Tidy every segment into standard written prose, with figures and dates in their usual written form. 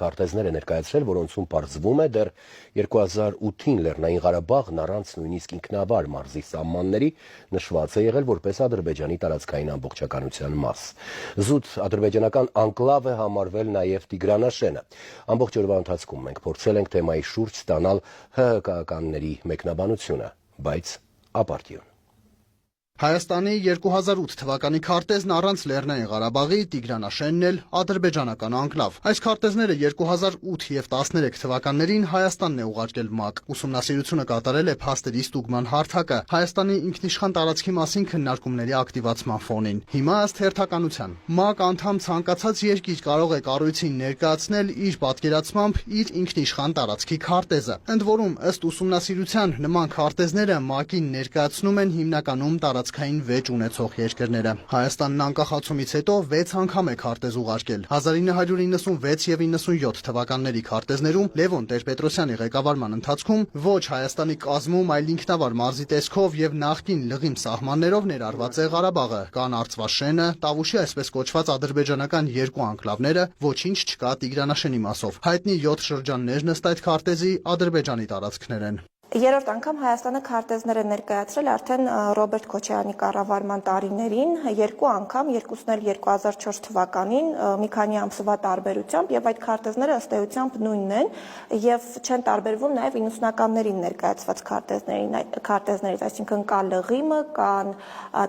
քարտեզներ է ներկայացրել, որոնցում պարզվում է դեռ 2008-ին Լեռնային Ղարաբաղն առանց նույնիսկ ինքնավար մարզի սահմանների նշված է եղել որպես Ադրբեջանի տարածքային ամբողջականության մաս։ Զուտ ադրբեջանական անկլավ է համարվել նաև Տիգրանաշենը։ Ամբողջ օրվա ընթացքում մենք փորձել ենք թեմայի շուրջ ստանալ ՀՀԿ-ականների մեկնաբանությունը, բայց ապարդյուն։ Հայաստանի 2008 թվականի քարտեզն առանց Լեռնային Ղարաբաղի, Տիգրանաշենն էլ ադրբեջանական անկլավ։ Այս քարտեզները 2008 եւ 13 թվականներին Հայաստանն է ուղարկել ՄԱԿ։ Ուսումնասիրությունը կատարել է փաստերի ստուգման հարթակը Հայաստանի ինքնիշխան տարածքի մասին քննարկումների ակտիվացման ֆոնին։ Հիմա ըստ հերթականության ՄԱԿ անդամ ցանկացած երկիր կարող է կառույցին ներկայացնել իր պատկերացմամբ իր ինքնիշխան տարածքի քարտեզը։ Ընդ որում, ըստ ուսումնասիրության, նման քարտեզները ՄԱԿ-ին ներկայացնում են հիմնականում տարածքային վեճ ունեցող երկրները։ Հայաստանն անկախացումից հետո 6 անգամ է քարտեզ ուղարկել։ 1996 եւ 97 թվականների քարտեզներում Լևոն Տեր-Պետրոսյանի ղեկավարման ընթացքում ոչ Հայաստանի կազմում, այլ ինքնավար մարզի տեսքով եւ նախկին լղիմ սահմաններով ներառված է Ղարաբաղը։ Կան Արցվաշենը, Տավուշի այսպես կոչված ադրբեջանական երկու անկլավները, ոչինչ չկա Տիգրանաշենի մասով։ Հայտնի 7 շրջաններն ըստ այդ քարտեզի Ադրբեջանի տարածքներ են։ Երրորդ անգամ Հայաստանը քարտեզներ է ներկայացրել արդեն Ռոբերտ Քոչարյանի կառավարման տարիներին, երկու անգամ, երկուսն էլ 2004 թվականին, մի քանի ամսվա տարբերությամբ, եւ այդ քարտեզները ըստ էությամբ նույնն են եւ չեն տարբերվում նաեւ 90-ականներին ներկայացված քարտեզներից, այսինքն կա լղիմը, կան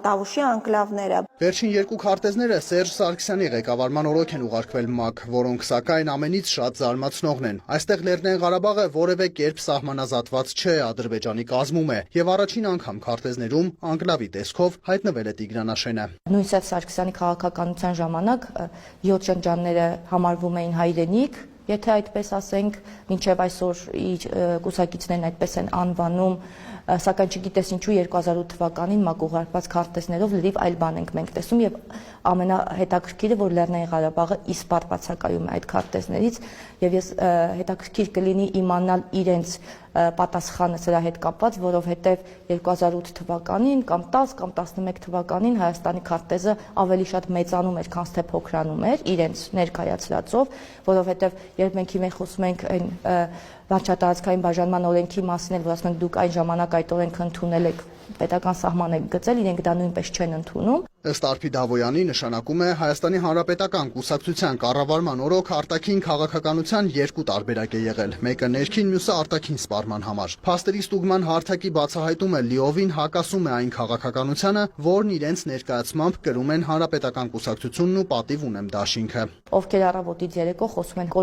Տավուշի անկլավները։ Վերջին երկու քարտեզները Սերժ Սարգսյանի ղեկավարման օրոք են ուղարկվել ՄԱԿ, որոնք սակայն ամենից շատ զարմացնողն են։ Այստեղ Լեռնային Ղարաբաղը որևէ կերպ սահմանազատված չէ, Ադրբեջանի կազմում է եւ առաջին անգամ քարտեզներում անկլավի տեսքով հայտնվել է Տիգրանաշենը։ Նույն Սերժ Սարգսյանի քաղաքականության ժամանակ 7 շրջանները համարվում էին հայրենիք, եթե այդպես ասենք, մինչև այսօր իր կուսակիցներն այդպես են անվանում, սակայն չգիտես ինչու 2008 թվականին ՄԱԿ ուղարկված քարտեզներով լրիվ այլ բան ենք մենք տեսնում եւ ամենահետաքրքիրը, որ Լեռնային Ղարաբաղը իսպառ բացակայում է այդ քարտեզներից եւ ես հետաքրքիր կլինի իմանալ իրենց պատասխանը սրա հետ կապված, որովհետեւ 2008 թվականին կամ 10 կամ 11 թվականին Հայաստանի քարտեզը ավելի շատ մեծանում էր, քան թե փոքրանում էր իրենց ներկայացրածով, որովհետեւ երբ մենք հիմա խոսում ենք այն վարչատարածքային բաժանման օրենքի մասին, որ ասում ենք դուք այն ժամանակ այդ օրենքը ընդունել եք, պետական սահման եք գծել, իրենք դա նույնպես չեն ընդունում։ Ըստ Արփի Դավոյանի նշանակում է Հայաստանի Հանրապետական կուսակցության կառավարման օրոք արտաքին քաղաքականության երկու տարբերակ է եղել, մեկը ներքին, մյուսը արտաքին սպառման համար։ Փաստերի ստուգման հարթակի բացահայտումը լիովին հակասում է այն քաղաքականությանը, որն իրենց ներկայացմամբ կրում են Հանրապետական կուսակցությունն ու Պատիվ ունեմ դաշինքը։ Ովքեր առավոտից երեկո խոսում են